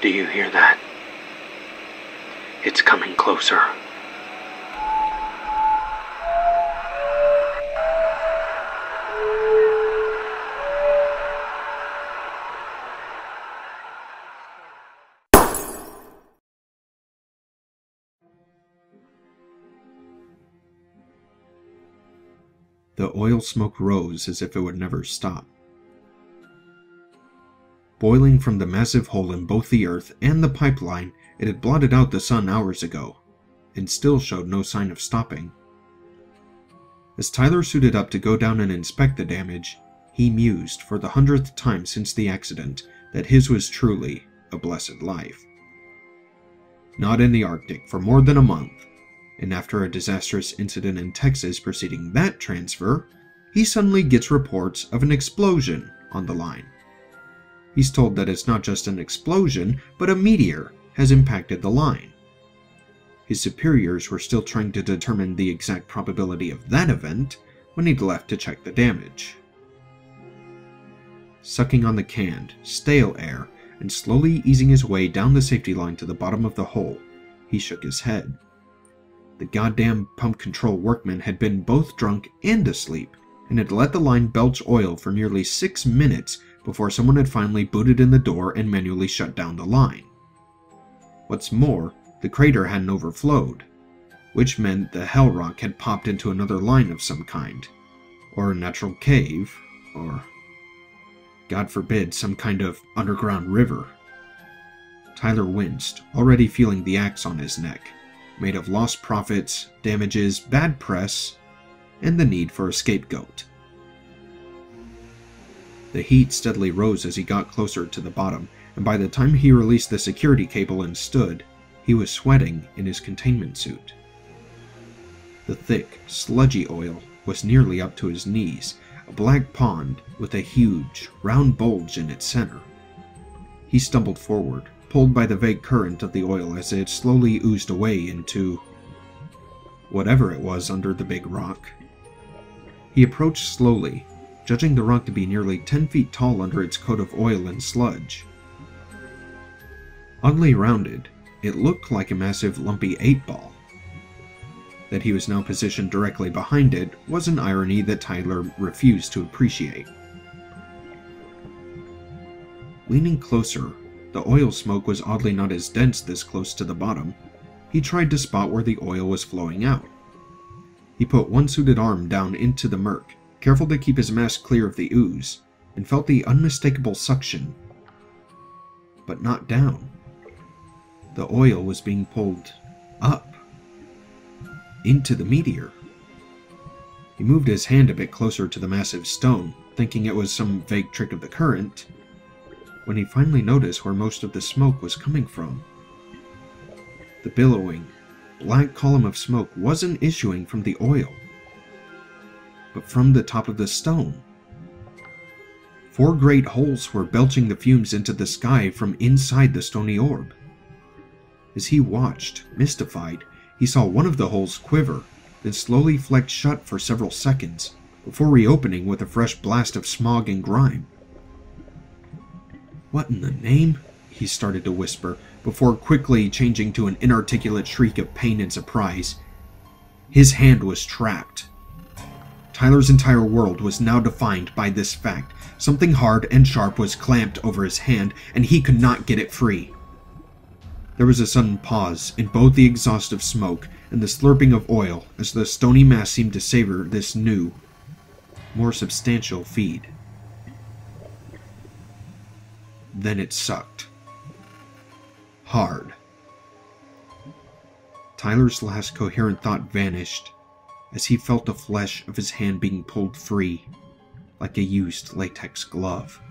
Do you hear that? It's coming closer. The oil smoke rose as if it would never stop. Boiling from the massive hole in both the earth and the pipeline, it had blotted out the sun hours ago, and still showed no sign of stopping. As Tyler suited up to go down and inspect the damage, he mused for the 100th time since the accident that his was truly a blessed life. Not in the Arctic for more than a month, and after a disastrous incident in Texas preceding that transfer, he suddenly gets reports of an explosion on the line. He's told that it's not just an explosion, but a meteor has impacted the line. His superiors were still trying to determine the exact probability of that event when he'd left to check the damage. Sucking on the canned, stale air and slowly easing his way down the safety line to the bottom of the hole, he shook his head. The goddamn pump control workman had been both drunk and asleep, and had let the line belch oil for nearly 6 minutes before someone had finally booted in the door and manually shut down the line. What's more, the crater hadn't overflowed, which meant the hell rock had popped into another line of some kind, or a natural cave, or, God forbid, some kind of underground river. Tyler winced, already feeling the axe on his neck, made of lost profits, damages, bad press, and the need for a scapegoat. The heat steadily rose as he got closer to the bottom, and by the time he released the security cable and stood, he was sweating in his containment suit. The thick, sludgy oil was nearly up to his knees, a black pond with a huge, round bulge in its center. He stumbled forward, pulled by the vague current of the oil as it slowly oozed away into whatever it was under the big rock. He approached slowly, judging the rock to be nearly 10 feet tall under its coat of oil and sludge. Oddly rounded, it looked like a massive lumpy 8-ball. That he was now positioned directly behind it was an irony that Tyler refused to appreciate. Leaning closer, the oil smoke was oddly not as dense this close to the bottom. He tried to spot where the oil was flowing out. He put one suited arm down into the murk, careful to keep his mask clear of the ooze, and felt the unmistakable suction. But not down. The oil was being pulled up, into the meteor. He moved his hand a bit closer to the massive stone, thinking it was some vague trick of the current, when he finally noticed where most of the smoke was coming from. The billowing, black column of smoke wasn't issuing from the oil, but from the top of the stone. 4 great holes were belching the fumes into the sky from inside the stony orb. As he watched, mystified, he saw one of the holes quiver, then slowly flex shut for several seconds, before reopening with a fresh blast of smog and grime. "What in the name?" he started to whisper, before quickly changing to an inarticulate shriek of pain and surprise. His hand was trapped. Tyler's entire world was now defined by this fact. Something hard and sharp was clamped over his hand, and he could not get it free. There was a sudden pause in both the exhaust of smoke and the slurping of oil as the stony mass seemed to savor this new, more substantial feed. Then it sucked. Hard. Tyler's last coherent thought vanished as he felt the flesh of his hand being pulled free, like a used latex glove.